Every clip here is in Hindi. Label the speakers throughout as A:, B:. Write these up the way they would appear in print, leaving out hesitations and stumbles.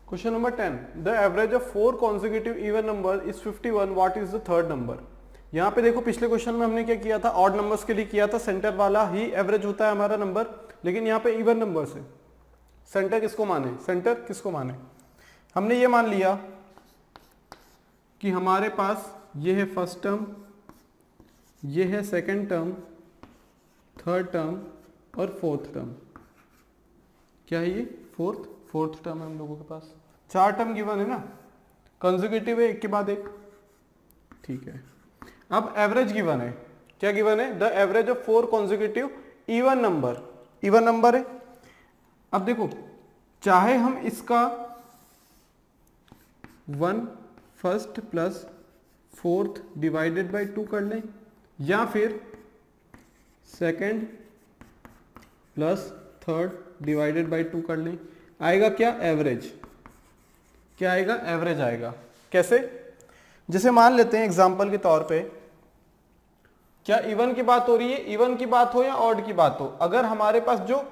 A: Question number 10, the average of 4 consecutive even number is 51, what is the third number. यहाँ पे देखो पिछले क्वेश्चन में हमने क्या किया था, ऑड नंबर्स के लिए किया था, सेंटर वाला ही एवरेज होता है हमारा नंबर, लेकिन यहाँ पे इवन नंबर से सेंटर किसको माने, सेंटर किसको माने। हमने ये मान लिया कि हमारे पास ये है फर्स्ट टर्म, ये है सेकेंड टर्म, थर्ड टर्म और फोर्थ टर्म। क्या है ये, फोर्थ टर्म है हम लोगों के पास। 4 टर्म गिवन है ना, कंसेक्यूटिव है एक के बाद एक, ठीक है। अब एवरेज गिवन है, क्या गिवन है, the average of 4 consecutive even number है। अब देखो, चाहे हम इसका 1 first plus fourth divided by 2 कर लें, या फिर second plus third divided by 2 कर लें, आएगा क्या, एवरेज। क्या आएगा, एवरेज आएगा। कैसे, जैसे मान लेते हैं एग्जांपल के तौर पे, क्या इवन की बात हो रही है, इवन की बात हो या ऑड की बात हो, अगर हमारे पास जो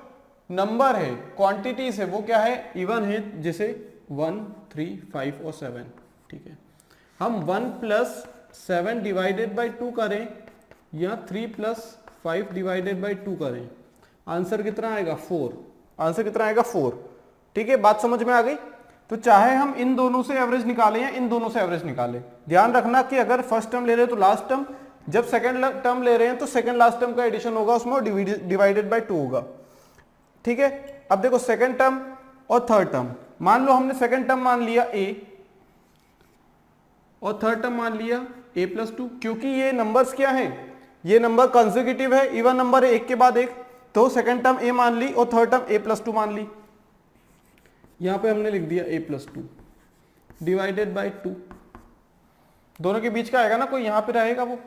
A: नंबर है, क्वांटिटीज है, वो क्या है, इवन है, जैसे 1, 3, 5 और 7, ठीक है। हम 1 प्लस 7 डिवाइडेड बाई 2 करें या 3 प्लस 5 डिवाइडेड बाई 2 करें, आंसर कितना आएगा, 4। आंसर कितना आएगा, 4। ठीक है, बात समझ में आ गई। तो चाहे हम इन दोनों से एवरेज निकालें या इन दोनों से एवरेज निकालें, ध्यान रखना कि अगर फर्स्ट टर्म ले रहे हैं तो लास्ट टर्म, जब सेकंड टर्म ले रहे हैं तो सेकंड लास्ट टर्म का एडिशन होगा उसमें, डिवाइडेड बाय 2 होगा। ठीक है, अब देखो सेकंड टर्म और थर्ड टर्म, मान लो हमने सेकंड टर्म मान लिया a और थर्ड टर्म मान लिया a प्लस 2, क्योंकि ये नंबर्स क्या है, ये नंबर कंसेक्यूटिव है, इवन नंबर है एक के बाद एक, तो सेकंड टर्म a मान ली और थर्ड टर्म a प्लस 2 मान ली। यहां पे हमने लिख दिया a प्लस 2 डिवाइडेड बाई 2, दोनों के बीच का आएगा ना, कोई यहां पे रहेगा वो,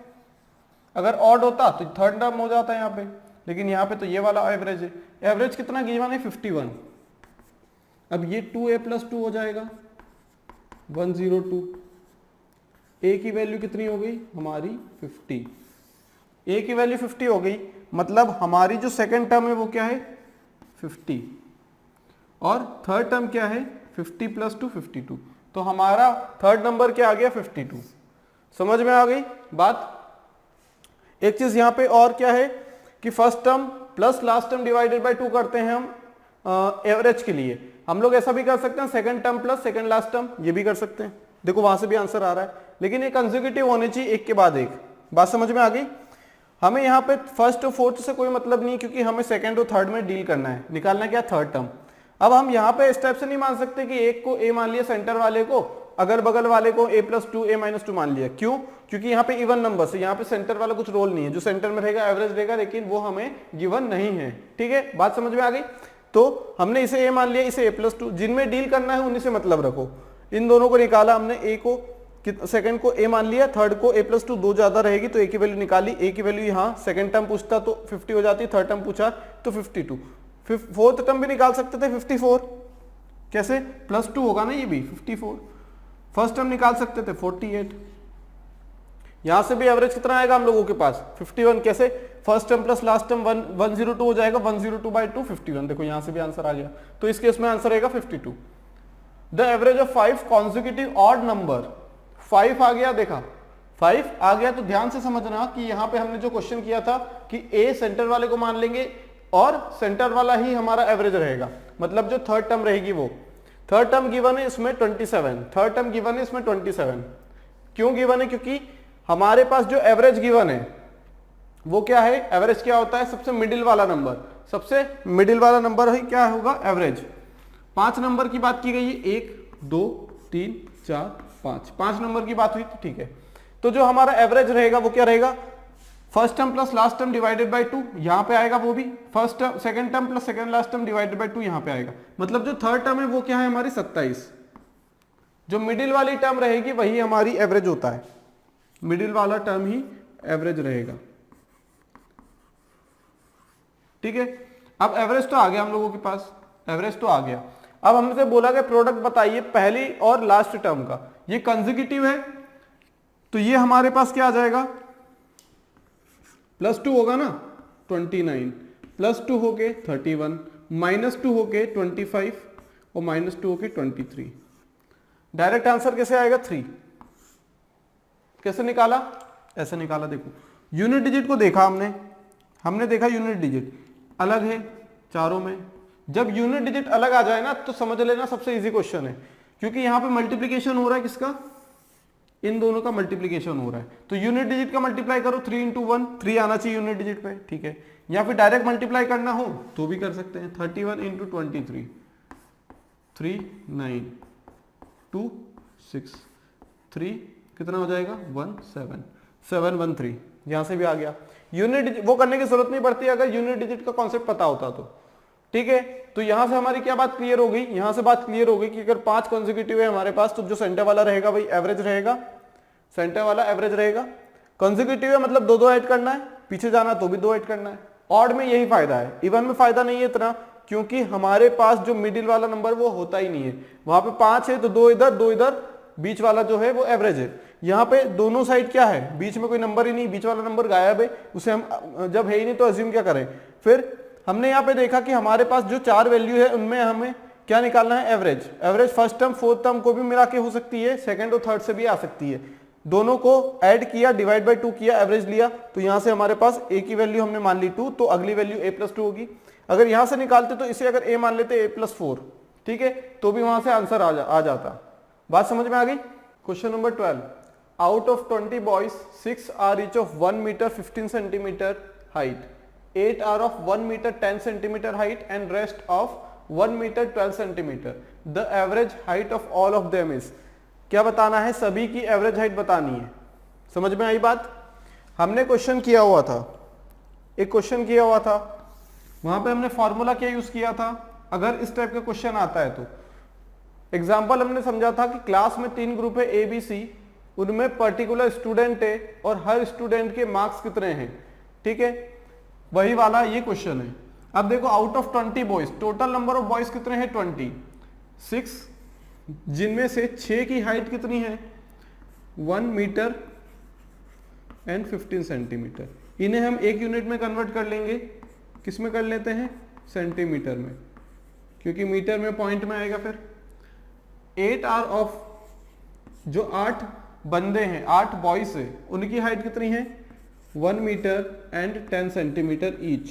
A: अगर ऑड होता तो थर्ड टर्म हो जाता है यहाँ पे, लेकिन यहाँ पे तो ये वाला एवरेज है। एवरेज कितना गिवन है, 51। अब ये 2a प्लस 2 हो जाएगा 102। a की वैल्यू कितनी हो गई हमारी 50, a की वैल्यू 50 हो गई, मतलब हमारी जो सेकंड टर्म है वो क्या है 50 और थर्ड टर्म क्या है 50 प्लस 2 52, तो हमारा थर्ड नंबर क्या आ गया 52। समझ में आ गई बात। एक चीज यहां पे और क्या है कि first term plus last term divided by 2 करते हैं हम एवरेज के लिए, हम लोग ऐसा भी कर सकते हैं, second term plus second last term, ये भी कर सकते हैं। देखो वहां से भी आंसर आ रहा है, लेकिन ये कंसेक्यूटिव होने चाहिए एक के बाद एक। बात समझ में आ गई। हमें यहाँ पे फर्स्ट और फोर्थ से कोई मतलब नहीं, क्योंकि हमें सेकंड और थर्ड में डील करना है, निकालना क्या, थर्ड टर्म। अब हम यहाँ पे इस टाइप से नहीं मान सकते कि एक को a मान लिया सेंटर वाले को, अगल बगल वाले को a प्लस 2 a माइनस 2 मान लिया। क्यों, क्योंकि यहाँ पे इवन नंबर से, यहाँ पे सेंटर वाला कुछ रोल नहीं है, जो सेंटर में रहेगा एवरेज रहेगा, लेकिन वो हमें गिवन नहीं है। ठीक है, बात समझ में आ गई। तो हमने इसे a मान लिया, इसे a प्लस 2, जिनमें डील करना है उन्हीं से मतलब रखो। इन दोनों को निकाला हमने, a को सेकंड को a मान लिया, थर्ड को a प्लस 2, 2 ज्यादा रहेगी तो a की वैल्यू निकाली, a की वैल्यू यहाँ सेकंड टर्म पूछता तो 50 हो जाती, थर्ड टर्म पूछा तो 52, फोर्थ टर्म भी निकाल सकते थे 54, कैसे, प्लस 2 होगा ना ये भी 54, फर्स्ट टर्म निकाल सकते थे 48, यहां से भी एवरेज कितना आएगा हम लोगों के पास 51, कैसे, first term plus last term 102 हो जाएगा, 102 बाई 2 51, देखो यहां से भी आंसर आ गया, तो इस केस में आंसर आएगा 52। The average of 5 consecutive odd number, 5 आ गया, देखा 5 आ गया, तो ध्यान से समझना कि यहां पे हमने जो क्वेश्चन किया था कि a सेंटर वाले को मान लेंगे और सेंटर वाला ही हमारा एवरेज रहेगा, मतलब जो थर्ड टर्म रहेगी वो, थर्ड टर्म गिवन है इसमें 27, थर्ड टर्म गिवन है इसमें 27। क्यों गिवन है, क्योंकि हमारे पास जो एवरेज गिवन है वो क्या है, एवरेज क्या होता है, सबसे मिडिल वाला नंबर, सबसे मिडिल वाला नंबर ही क्या होगा, एवरेज। 5 नंबर की बात की गई है, 1 2 3 4 5, 5 नंबर की बात हुई, ठीक है। तो जो हमारा एवरेज रहेगा वो क्या रहेगा, first term plus last term divided by 2, यहां पे आएगा वो भी, first term second term plus second last term divided by 2 यहां पे आएगा, मतलब जो थर्ड टर्म है वो क्या है हमारी 27, जो मिडिल वाली टर्म रहेगी वही हमारी एवरेज होता है, मिडिल वाला टर्म ही एवरेज रहेगा। ठीक है, अब एवरेज तो आ गया हम लोगों के पास, एवरेज तो आ गया। अब हमसे बोला गया प्रोडक्ट बताइए पहली और लास्ट टर्म का, ये कंसेक्यूटिव है तो ये हमारे पास क्या आ जाएगा, प्लस 2 होगा ना 29, प्लस 2 हो के 31, माइनस 2 हो के 25 और -2 होगी 23। डायरेक्ट आंसर कैसे आएगा 3। कैसे निकाला, ऐसे निकाला। देखो यूनिट डिजिट को देखा हमने देखा यूनिट डिजिट अलग है चारों में। जब यूनिट डिजिट अलग आ जाए ना तो समझ लेना सबसे इजी क्वेश्चन है, क्योंकि यहां पे मल्टीप्लीकेशन हो रहा है किसका, इन दोनों का मल्टीप्लीकेशन हो रहा है। तो यूनिट डिजिट का मल्टीप्लाई करो 3 × 1, 3 आना चाहिए यूनिट डिजिट पे, ठीक है। या फिर डायरेक्ट मल्टीप्लाई करना हो तो भी कर सकते हैं। 31 × 23, 3 9 2 6 3 कितना हो जाएगा 1 7 7 1 3। यहां से भी आ गया। यूनिट वो करने की जरूरत नहीं पड़ती अगर यूनिट डिजिट का कॉन्सेप्ट पता होता तो, ठीक है। तो यहां से हमारी क्या बात क्लियर हो गई, यहां से बात क्लियर हो गई कि अगर 5 कॉन्सेक्यूटिव है हमारे पास तो जो सेंटर वाला रहेगा वही एवरेज रहेगा, सेंटर वाला एवरेज रहेगा। कॉन्सेक्यूटिव है मतलब 2 ऐड करना है, पीछे जाना तो भी 2 ऐड करना है। ऑड में यही फायदा है, इवन में फायदा नहीं है इतना, क्योंकि हमारे पास जो मिडिल वाला नंबर वो होता ही नहीं है। वहां पे 5 है तो 2 इधर 2 इधर, बीच वाला जो है वो एवरेज है। यहाँ पे दोनों साइड क्या है, बीच में कोई नंबर ही नहीं, बीच वाला नंबर गायब है, उसे हम जब है ही नहीं तो अज्यूम क्या करें। फिर हमने यहाँ पे देखा कि हमारे पास जो 4 वैल्यू है उनमें हमें क्या निकालना है, average. Average first term fourth term को भी मिला के हो सकती है, सेकंड और थर्ड से भी आ सकती है। दोनों को ऐड किया, डिवाइड बाय 2 किया, एवरेज लिया, तो यहां से हमारे पास a की वैल्यू हमने मान ली 2, तो अगली वैल्यू a+2 होगी। अगर यहां से निकालते तो इसे अगर a मान लेते a+4, ठीक है, तो भी वहां से आंसर आ जाता। बात समझ में आ गई। Question number 12, out of 20 boys 6 are each of 1 metre 15 centimetre height, 8 are of 1 metre 10 centimetre height and rest of 1 metre 12 centimetre. The average height of all of them is. क्या बताना है, सभी की एवरेज हाइट बतानी है। समझ में आई बात। हमने क्वेश्चन किया हुआ था, एक क्वेश्चन किया हुआ था, वहां पे हमने फॉर्मूला क्या यूज किया था अगर इस टाइप का क्वेश्चन आता है तो। एग्जाम्पल हमने समझा था कि क्लास में 3 ग्रुप है ए बी सी, उनमें पर्टिकुलर स्टूडेंट है और हर स्टूडेंट के मार्क्स कितने हैं, ठीक है, वही वाला ये क्वेश्चन है। अब देखो out of 20 boys, total number of boys कितने हैं 20, 6, जिनमें से 6 की हाइट कितनी है 1 मीटर एंड 15 सेंटीमीटर। इन्हें हम एक यूनिट में कन्वर्ट कर लेंगे, किस में कर लेते हैं, सेंटीमीटर में, क्योंकि मीटर में पॉइंट में आएगा। फिर 8 आर ऑफ, जो 8 बंदे हैं, 8 बॉयज है, उनकी हाइट कितनी है 1 मीटर एंड 10 सेंटीमीटर ईच,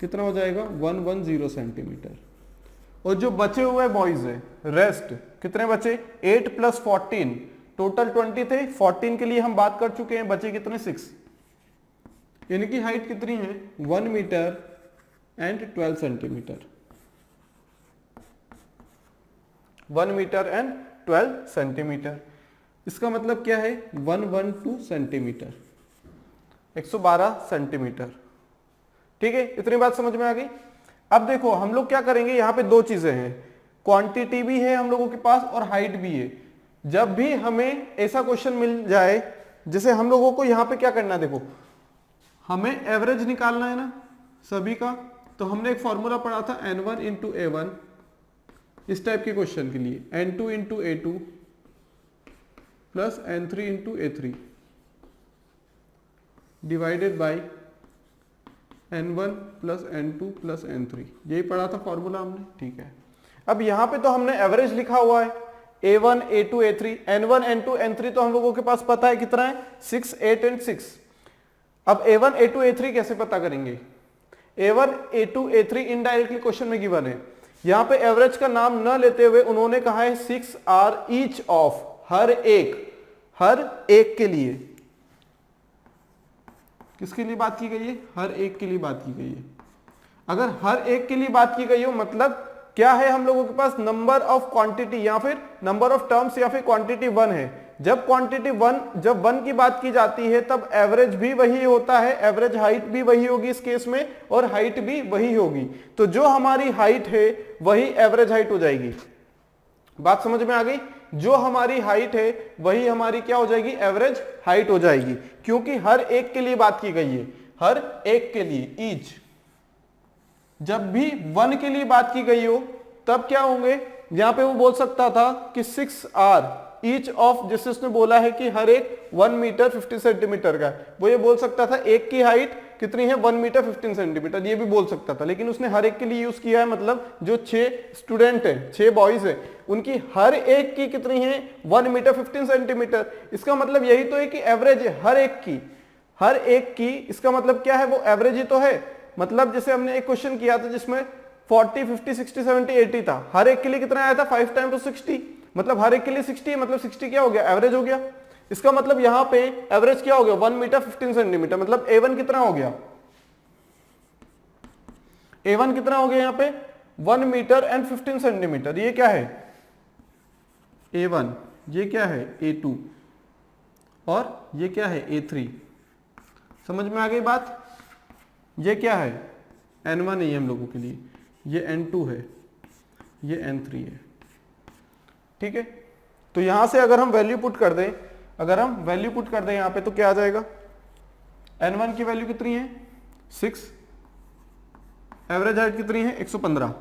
A: कितना हो जाएगा 110 सेंटीमीटर। और जो बचे हुए बॉयज है, रेस्ट कितने बचे 8 + 14, टोटल 20 थे, 14 के लिए हम बात कर चुके हैं, बचे कितने 6। इनकी हाइट कितनी है 1 metre and 12 centimetre, 1 metre and 12 centimetre. इसका मतलब क्या है 112 सेंटीमीटर, 112 सेंटीमीटर, ठीक है। इतनी बात समझ में आ गई। अब देखो हम लोग क्या करेंगे, यहां पे 2 चीजें हैं, क्वांटिटी भी है हम लोगों के पास और हाइट भी है। जब भी हमें ऐसा क्वेश्चन मिल जाए, जैसे हम लोगों को यहां पे क्या करना है, देखो हमें एवरेज निकालना है ना सभी का, तो हमने एक फॉर्मूला पढ़ा था n1 × a1, इस टाइप के क्वेश्चन के लिए n2 × a2 plus n3 × a3 divided by n1 plus n2 plus n3, यही पढ़ा था फॉर्मूला हमने, ठीक है। अब यहां पे तो हमने एवरेज लिखा हुआ है a1 a2 a3, n1 n2 n3 तो हम लोगों के पास पता है कितना है 6 8 एंड 6। अब a1 a2 a3 कैसे पता करेंगे, a1 a2 a3 indirectly question में गिवन है। यहां पे एवरेज का नाम न लेते हुए उन्होंने कहा है 6 आर ईच ऑफ, हर एक के लिए। किसके लिए बात की गई है, हर एक के लिए बात की गई है। अगर हर एक के लिए बात की गई हो मतलब क्या है, हम लोगों के पास नंबर ऑफ क्वांटिटी या फिर नंबर ऑफ टर्म्स या फिर क्वांटिटी 1 है। जब क्वांटिटी 1, जब 1 की बात की जाती है तब एवरेज भी वही होता है, एवरेज हाइट भी वही होगी इस केस में, और हाइट भी वही होगी। तो जो हमारी हाइट है वही एवरेज हाइट हो जाएगी। बात समझ में आ गई। जो हमारी हाइट है वही हमारी क्या हो जाएगी, एवरेज हाइट हो जाएगी, क्योंकि हर एक के लिए बात की गई है, हर एक के लिए, ईच। जब भी 1 के लिए बात की गई हो तब क्या होंगे, यहां पे वो बोल सकता था कि 6 आर ईच ऑफ, जैसे उसने बोला है कि हर एक 1 मीटर 50 सेंटीमीटर का, वो ये बोल सकता था एक की हाइट कितनी है 1 मीटर 15 सेंटीमीटर, ये भी बोल सकता था, लेकिन उसने हर एक के लिए यूज किया है, मतलब जो 6 स्टूडेंट है, 6 बॉयज है, उनकी हर एक की कितनी है 1 मीटर 15 सेंटीमीटर। इसका मतलब यही तो है कि एवरेज है हर एक की, इसका मतलब क्या है, वो एवरेज ही तो है। मतलब जैसे हमने एक क्वेश्चन किया था जिसमें 40 50 60 70 80 था, हर एक के लिए कितना आया था 5 टाइम 60, मतलब हर एक के लिए 60, मतलब 60 क्या हो गया, एवरेज हो गया। इसका मतलब यहां पे एवरेज क्या हो गया 1 मीटर 15 सेंटीमीटर, मतलब A1 कितना हो गया, A1 कितना हो गया यहां पे 1 मीटर एंड 15 सेंटीमीटर। ये क्या है A1, ये क्या है A2 और ये क्या है A3। समझ में आ गई बात। ये क्या है N1 है हम लोगों के लिए, ये N2 है, ये N3 है, ठीक है। तो यहां से अगर हम वैल्यू पुट कर दें, यहां पे तो क्या आ जाएगा, N1 की वैल्यू कितनी है 6, एवरेज हाइट कितनी है 115,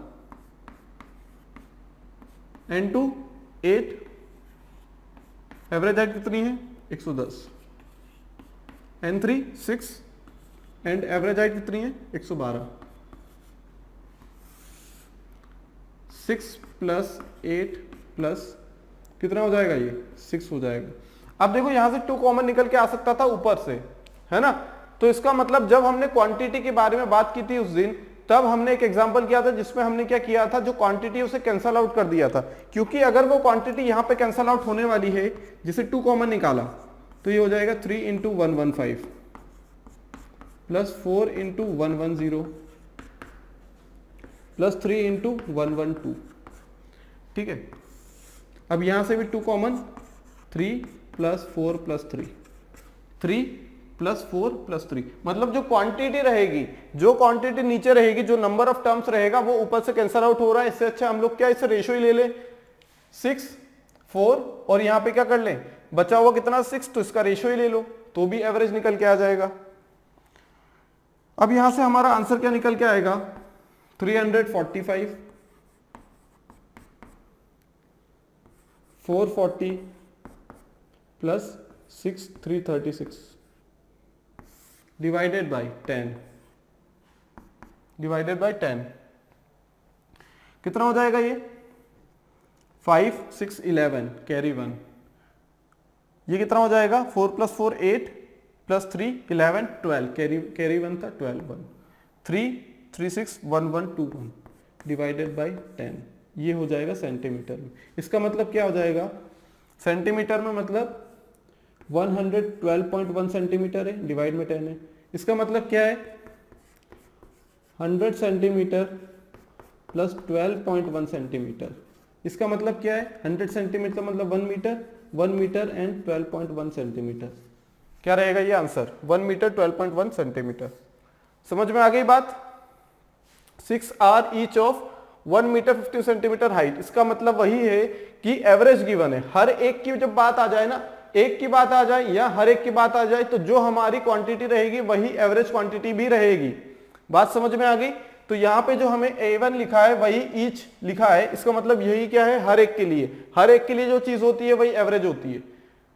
A: N2 8, एवरेज हाइट कितनी है 110, N3 6 एंड एवरेज हाइट कितनी है 112। 6 प्लस 8 प्लस कितना हो जाएगा, ये 6 हो जाएगा। अब देखो यहां से 2 कॉमन निकल के आ सकता था ऊपर से, है ना। तो इसका मतलब जब हमने क्वांटिटी के बारे में बात की थी उस दिन, तब हमने एक एग्जांपल किया था जिसमें हमने क्या किया था, जो क्वांटिटी उसे कैंसल आउट कर दिया था, क्योंकि अगर वो क्वांटिटी यहां पे कैंसल आउट होने वाली है, जिसे 2 कॉमन निकाला तो ये हो जाएगा 3 into 115 plus 4 into 110 plus 3 into 112, ठीक है। अब यहां से भी 2 common, 3 plus 4 plus 3, 3 plus 4 plus 3, मतलब जो क्वांटिटी रहेगी, जो क्वांटिटी नीचे रहेगी, जो नंबर ऑफ टर्म्स रहेगा वो ऊपर से कैंसल आउट हो रहा है। इससे अच्छा हम लोग क्या इसे रेशियो ही ले ले, 6 4 और यहां पे क्या कर ले, बचा हुआ कितना 6, तो इसका रेशियो ही ले लो तो भी एवरेज निकल के आ जाएगा। अब यहां से हमारा आंसर क्या निकल के आएगा 345, 440 प्लस 6 336 डिवाइडेड बाय 10, कितना हो जाएगा ये 5 6 11 कैरी 1, ये कितना हो जाएगा 4 प्लस 4 8 प्लस 3 11 12 कैरी 1 था 12 1 3 3 6 1 1 2 1 डिवाइडेड बाय 10, ये हो जाएगा सेंटीमीटर में। इसका मतलब क्या हो जाएगा सेंटीमीटर में, मतलब 112.1 सेंटीमीटर है, डिवाइड में 10 है। इसका मतलब क्या है 100 सेंटीमीटर प्लस 12.1 सेंटीमीटर। इसका मतलब क्या है 100 सेंटीमीटर मतलब 1 मीटर एंड 12.1 सेंटीमीटर। क्या रहेगा ये आंसर 1 मीटर 12.1 सेंटीमीटर। समझ में आ गई बात। 6 are each of 1 metre 15 centimetre height. इसका मतलब वही है कि एवरेज गिवन है। हर एक की जब बात आ जाए ना, एक की बात आ जाए या हर एक की बात आ जाए, तो जो हमारी क्वांटिटी रहेगी वही एवरेज क्वांटिटी भी रहेगी। बात समझ में आ गई। तो यहाँ पे जो हमें A1 लिखा है वही ईच लिखा है। इसका मतलब यही क्या है, हर एक के लिए जो चीज होती है वही एवरेज होती है।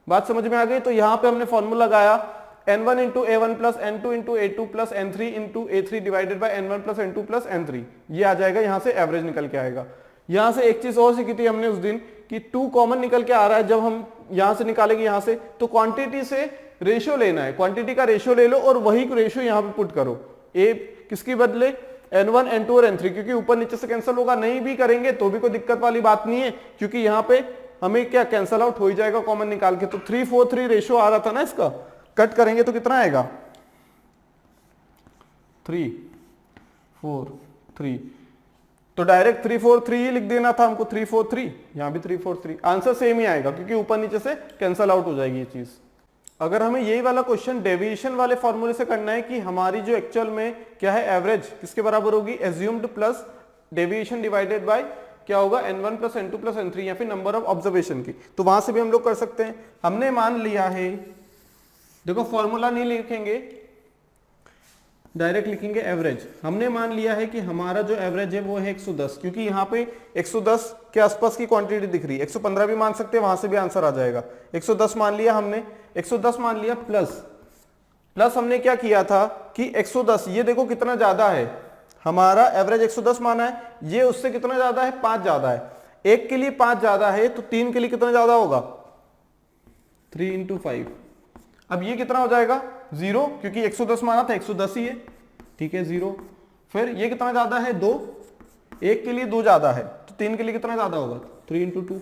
A: बात समझ में आ गई। तो यहाँ पे हमने फॉर्मूला लगाया N1 into A1 plus N2 into A2 plus N3 into A3 divided by N1 plus N2 plus N3। ये आ जाएगा, यहाँ से एवरेज निकल के आएगा। यहाँ से एक चीज और सीखी थी हमने उस दिन कि 2 कॉमन निकल के आ रहा है। जब हम यहाँ से निकालेंगे यहाँ से, तो क्वांटिटी से रेशियो लेना है, क्वांटिटी का रेशियो ले लो और वही रेशियो यहाँ पे पुट करो। ए किसकी बदले N1 N2 और N3, क्योंकि ऊपर नीचे से कैंसिल होगा। नहीं भी करेंगे तो भी कोई दिक्कत वाली बात नहीं है, क्योंकि यहाँ पे हमें क्या कैंसिल आउट हो ही जाएगा कॉमन निकाल के। तो 343 रेशियो आ रहा था ना, इसका कट करेंगे तो कितना आएगा 3 4 3। तो डायरेक्ट 343 ही लिख देना था हमको, 343, यहां भी 343। आंसर सेम ही आएगा क्योंकि ऊपर नीचे से कैंसिल आउट हो जाएगी ये चीज। अगर हमें यही वाला क्वेश्चन डेविएशन वाले फॉर्मूले से करना है कि हमारी जो एक्चुअल में क्या है एवरेज किसके बराबर होगी, assumed plus deviation divided by क्या होगा N1 plus N2 plus N3, या फिर नंबर ऑफ ऑब्जर्वेशन की, तो वहां से भी हम लोग कर सकते हैं। हमने मान लिया है, देखो फॉर्मूला नहीं लिखेंगे, डायरेक्ट लिखेंगे एवरेज। हमने मान लिया है कि हमारा जो एवरेज है वो है 110, क्योंकि यहाँ पे 110 के आसपास की क्वांटिटी दिख रही है। 115 भी मान सकते हैं, वहां से भी आंसर आ जाएगा। 110 मान लिया हमने, 110 मान लिया प्लस प्लस हमने क्या किया था कि 110, ये देखो कितना ज्यादा है, हमारा एवरेज 110 माना है, ये उससे कितना ज्यादा है, 5 ज्यादा है। एक के लिए 5 ज्यादा है तो 3 के लिए कितना ज्यादा होगा, 3 इंटू 5। अब ये कितना हो जाएगा 0, क्योंकि 110 माना था, 110 ही है, ठीक है 0। फिर ये कितना ज्यादा है 2, एक के लिए 2 ज्यादा है तो 3 के लिए कितना ज्यादा होगा, 3 इंटू 2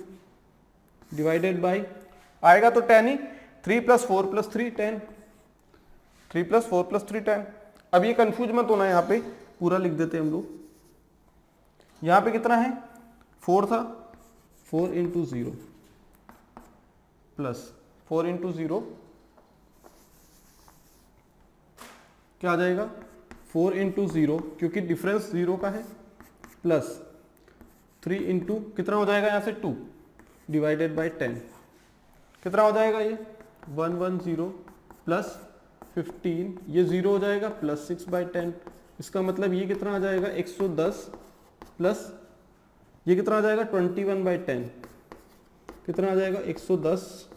A: डिवाइडेड बाई, आएगा तो 10 ही, 3 + 4 + 3 10, 3 + 4 + 3 10। अब ये कंफ्यूज मत होना, यहाँ पे पूरा लिख देते हैं हम लोग। यहाँ पे कितना है 4 था, 4 इंटू 0 प्लस 4 इंटू 0 क्या आ जाएगा 4 इंटू 0, क्योंकि डिफरेंस 0 का है, प्लस 3 इंटू कितना हो जाएगा यहाँ से 2 डिवाइडेड बाई 10, कितना हो जाएगा ये 110 प्लस 15, ये 0 हो जाएगा, प्लस 6/10। इसका मतलब ये कितना आ जाएगा 110 प्लस ये कितना आ जाएगा 21/10, कितना आ जाएगा 110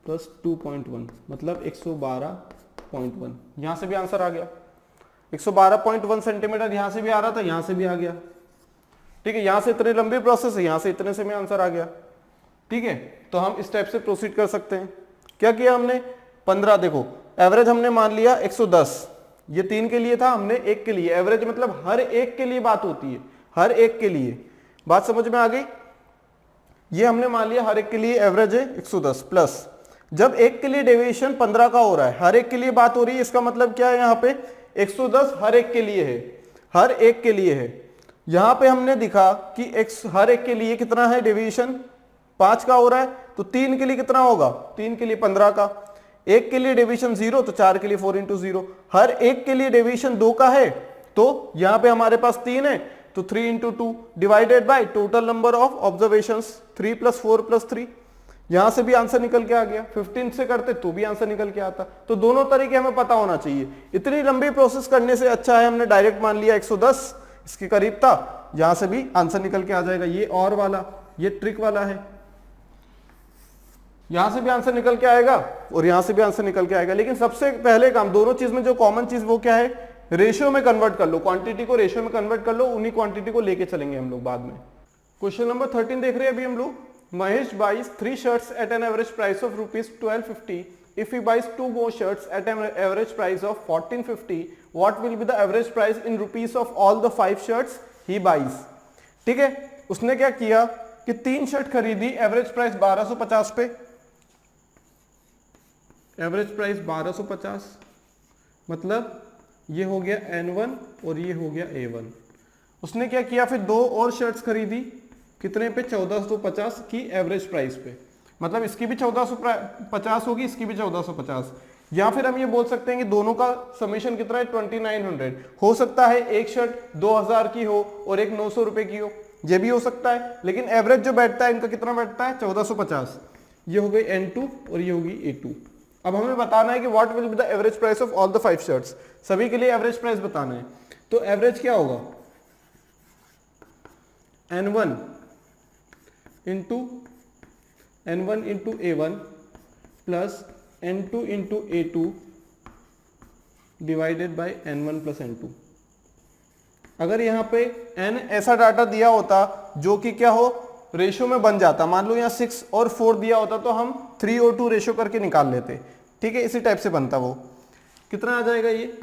A: प्लस 2.1 मतलब 112.1। यहां से भी आंसर आ गया, 112.1 सेंटीमीटर यहां से भी आ रहा था, यहां से भी आ गया, ठीक है। यहां से इतनी लंबी प्रोसेस है, यहां से इतने से में आंसर आ गया, ठीक है। तो हम इस टाइप से प्रोसीड कर सकते हैं। क्या किया हमने 15, देखो एवरेज हमने मान लिया 110, ये 3 के लिए था, हमने 1 के लिए, एवरेज मतलब हर एक के लिए बात होती है, हर एक के लिए, बात समझ में आ गई। ये हमने मान लिया हर एक के लिए एवरेज है 110, प्लस जब एक के लिए डेविएशन 15 का हो रहा है, हर एक के लिए बात हो रही है, इसका मतलब क्या है यहाँ पे 110 हर एक के लिए है, हर एक के लिए है। यहां पे हमने दिखा कि हर एक के लिए कितना है डेविएशन 5 का हो रहा है, तो 3 के लिए कितना होगा, 3 के लिए 15 का, एक के लिए डेविएशन 0 तो 4 के लिए 4 इंटू 0, हर एक के लिए डेविएशन 2 का है तो यहां पे हमारे पास 3 है तो 3 into 2 divided by total number of observations 3 + 4 + 3। यहां से भी आंसर निकल के आ गया, 15 से करते तो भी आंसर निकल के आता। तो दोनों तरीके हमें पता होना चाहिए, इतनी लंबी प्रोसेस करने से अच्छा है हमने डायरेक्ट मान लिया 110 इसके करीब था, यहां से भी आंसर निकल के आ जाएगा। ये और वाला, ये ट्रिक वाला है, यहां से भी आंसर निकल के आएगा और यहां से भी आंसर निकल के आएगा। लेकिन सबसे पहले काम, दोनों चीज में जो कॉमन चीज वो क्या है, रेशियो में कन्वर्ट कर लो, क्वांटिटी को रेशियो में कन्वर्ट कर लो, उन्हीं क्वांटिटी को लेके चलेंगे हम लोग बाद में। क्वेश्चन नंबर 13 देख रहे हैं अभी हम लोग। Mahesh buys 3 shirts at an average price of rupees 1250. If he buys 2 more shirts at an average price of 1450, what will be the average price in rupees of all the 5 shirts he buys? ठीक है, उसने क्या किया कि 3 शर्ट खरीदी, एवरेज प्राइस 1250 पे, एवरेज प्राइस 1250 मतलब ये हो गया N1 और ये हो गया A1। उसने क्या किया फिर 2 और शर्ट्स खरीदी, कितने पे 1450 की एवरेज प्राइस पे, मतलब इसकी भी 1450 होगी, इसकी भी 1450, या फिर हम ये बोल सकते हैं कि दोनों का समेशन कितना है 2900। हो सकता है एक शर्ट 2000 की हो और एक 900 रुपए की हो, ये भी हो सकता है, लेकिन एवरेज जो बैठता है इनका कितना बैठता है 1450। ये हो गई N2 और ये होगी A2। अब हमें बताना है कि what will be the average price of all the 5 shirts, सभी के लिए एवरेज प्राइस बताना है। तो एवरेज क्या होगा N1 into A1 plus N2 into A2 divided by N1 plus N2। अगर यहाँ पे N ऐसा डाटा दिया होता जो कि क्या हो रेशियो में बन जाता, मान लो यहाँ 6 और 4 दिया होता तो हम 3 और 2 रेशियो करके निकाल लेते, ठीक है, इसी टाइप से बनता। वो कितना आ जाएगा ये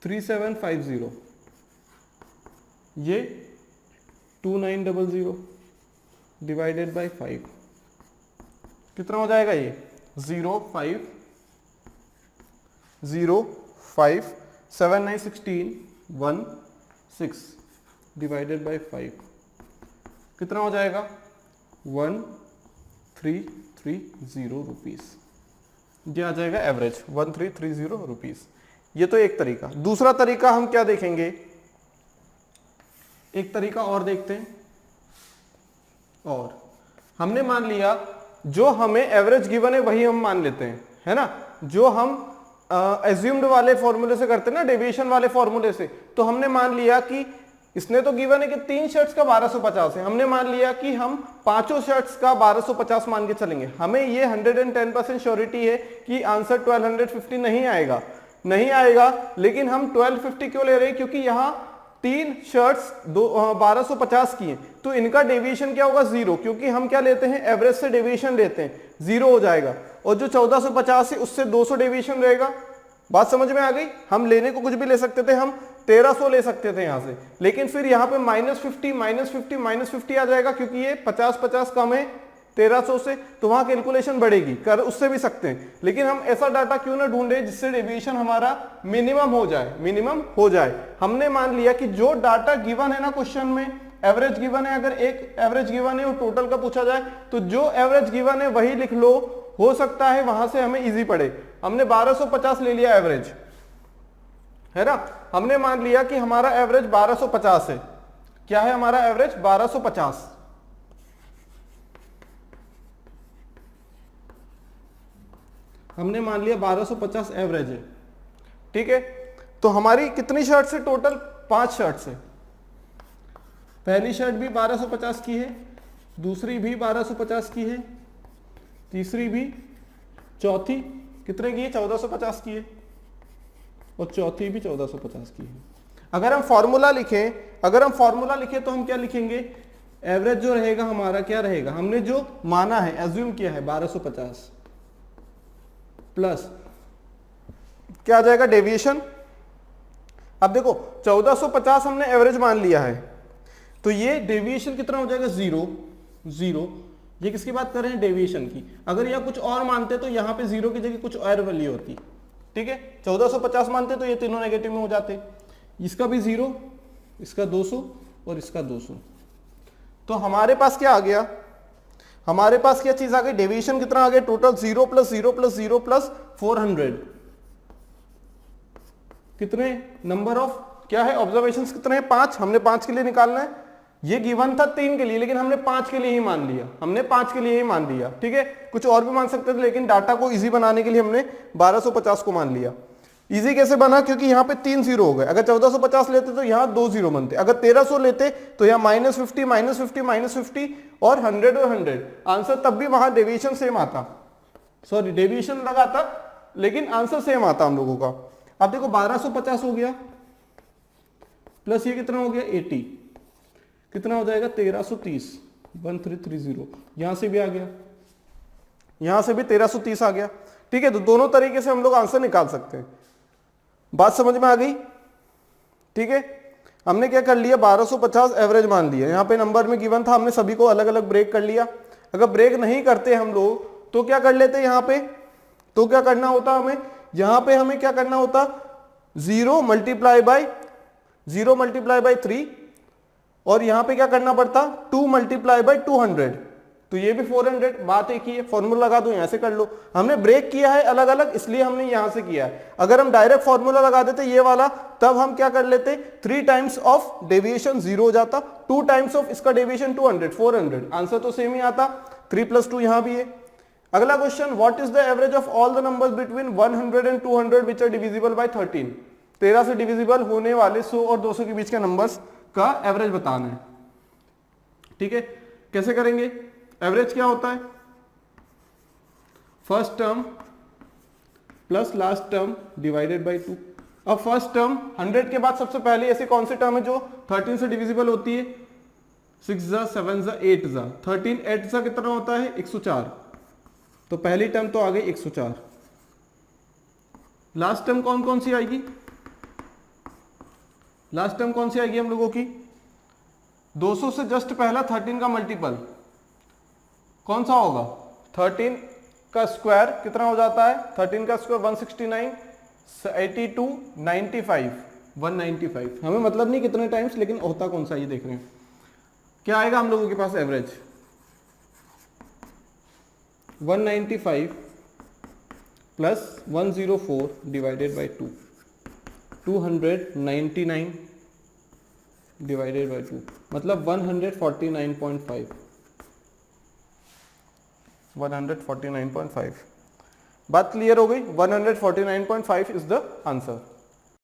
A: 3750, ये 2900 डिवाइडेड बाई 5, कितना हो जाएगा ये 0505791 डिवाइडेड बाई 5, कितना हो जाएगा 1330 रुपीज। ये आ जाएगा एवरेज 1330 रुपीज। ये तो एक तरीका। दूसरा तरीका हम क्या देखेंगे, एक तरीका और देखते हैं। और हमने मान लिया जो हमें एवरेज गिवन है वही हम मान लेते हैं, है ना, जो हम एज्यूम्ड वाले फॉर्मूले से करते हैं ना, डेविएशन वाले फॉर्मूले से, तो हमने मान लिया कि इसने तो गिवन है कि 3 शर्ट्स का 1250 है, हमने मान लिया कि हम पांचों शर्ट्स का 1250 मान के चलेंगे। हमें ये 110% श्योरिटी है कि आंसर 1250 नहीं आएगा, नहीं आएगा, लेकिन हम 1250 क्यों ले रहे हैं? क्योंकि यहाँ 3 शर्ट्स 1250 की हैं, तो इनका डेविएशन क्या होगा? 0, क्योंकि हम क्या लेते हैं? एवरेज से डेविएशन लेते हैं, 0 हो जाएगा। और जो 1450 है उससे 200 डेविएशन रहेगा। बात समझ में आ गई? हम लेने को कुछ भी ले सकते थे, हम 1300 ले सकते थे यहां से, लेकिन फिर यहाँ पे -50 आ जाएगा, क्योंकि ये 50 कम है 1300 से, तो वहां कैलकुलेशन बढ़ेगी, कर उससे भी सकते हैं। लेकिन हम ऐसा डाटा क्यों ना ढूंढे जिससे डेविएशन हमारा मिनिमम हो जाए, हमने मान लिया कि जो डाटा गिवन है ना क्वेश्चन में, एवरेज गिवन है, अगर एक एवरेज गिवन है और टोटल का पूछा जाए तो जो एवरेज गिवन है वही लिख लो, हो सकता है वहां से हमें इजी पड़े। हमने 1250 ले लिया एवरेज, है ना, हमने मान लिया कि हमारा एवरेज 1250 है। क्या है हमारा एवरेज? 1250। हमने मान लिया 1250 एवरेज है, ठीक है। तो हमारी कितनी शर्ट से? टोटल 5 शर्ट से। पहली शर्ट भी 1250 की है, दूसरी भी 1250 की है, तीसरी भी, चौथी कितने की है? 1450 की है, और चौथी भी 1450 की है। अगर हम फॉर्मूला लिखें तो हम क्या लिखेंगे? एवरेज जो रहेगा हमारा क्या रहेगा? हमने जो माना है, एज्यूम किया है 1250 प्लस क्या आ जाएगा? डेविएशन। अब देखो 1450 हमने एवरेज मान लिया है, तो ये डेविएशन कितना हो जाएगा? 0। ये किसकी बात कर रहे हैं? डेविएशन की। अगर यह कुछ और मानते तो यहाँ पे 0 की जगह कुछ और वैल्यू होती, ठीक है। 1450 मानते तो ये तीनों नेगेटिव में हो जाते, इसका भी 0, इसका 200 और इसका 200। तो हमारे पास क्या आ गया? हमारे पास क्या चीज आ गई? डेविएशन कितना आ गया? टोटल 0 + 0 + 0 + 400। कितने नंबर ऑफ क्या है? ऑब्जर्वेशंस कितने हैं? 5। हमने 5 के लिए निकालना है। ये गिवन था 3 के लिए, लेकिन हमने 5 के लिए ही मान लिया, ठीक है। कुछ और भी मान सकते थे, लेकिन डाटा को इजी बनाने के लिए हमने 1250 को मान लिया। इजी कैसे बना? क्योंकि यहाँ पे 3 0 हो गए। अगर 1450 लेते तो यहाँ 2 0 बनते। अगर 1300 लेते तो यहाँ -50 और 100 और 100, आंसर तब भी वहां डेविएशन सेम आता, सॉरी डेविएशन लगाता, लेकिन आंसर सेम आता हम लोगों का। अब देखो 1250 हो गया प्लस ये कितना हो गया? 80, कितना हो जाएगा? 1330, 1330। यहां से भी आ गया, यहां से भी 1330 आ गया, ठीक है। तो दोनों तरीके से हम लोग आंसर निकाल सकते हैं। बात समझ में आ गई? ठीक है। हमने क्या कर लिया? 1250 एवरेज मान लिया। यहाँ पे नंबर में गिवन था, हमने सभी को अलग अलग ब्रेक कर लिया। अगर ब्रेक नहीं करते हम लोग तो क्या कर लेते? यहाँ पे तो क्या करना होता हमें? यहाँ पे हमें क्या करना होता? 0 × 3, और यहाँ पे क्या करना पड़ता? 2 × 200, तो ये भी 400। बात एक ही है, फॉर्मूला लगा दो, यहां से कर लो। हमने ब्रेक किया है अलग अलग, इसलिए हमने यहां से किया है। अगर हम डायरेक्ट फॉर्मूला लगा देते ये वाला, तब हम क्या कर लेते? 3 टाइम्स ऑफ डेविएशन 0 हो जाता, 2 टाइम्स ऑफ इसका डेविएशन 200, 400, आंसर तो सेम ही आता। 3 + 2 यहां भी है। अगला question, what is the average of all the numbers between 100 and 200 which are divisible by 13? 13 से डिविजिबल होने वाले 100 और 200 के बीच के नंबर्स का एवरेज बताना है, ठीक है। कैसे करेंगे? एवरेज क्या होता है? First term plus last term divided by 2। अब फर्स्ट टर्म 100 के बाद सबसे पहले ऐसी कौन सी टर्म है जो 13 से डिविजिबल होती है? 6 × 7 × 8 × 13, 8 × कितना होता है? 104। तो पहली टर्म तो आ गई 104। लास्ट टर्म कौन कौन सी आएगी? लास्ट टर्म कौन सी आएगी हम लोगों की? 200 से जस्ट पहला 13 का मल्टीपल कौन सा होगा? 13 का स्क्वायर कितना हो जाता है? 13 का स्क्वायर 169, 82, 95, 195। हमें मतलब नहीं कितने टाइम्स, लेकिन होता कौन सा ये देख रहे हैं। क्या आएगा हम लोगों के पास average? 195 plus 104 divided by 2, 299 divided by 2, मतलब 149.5। 149.5। बात क्लियर हो गई? 149.5 इज द आंसर।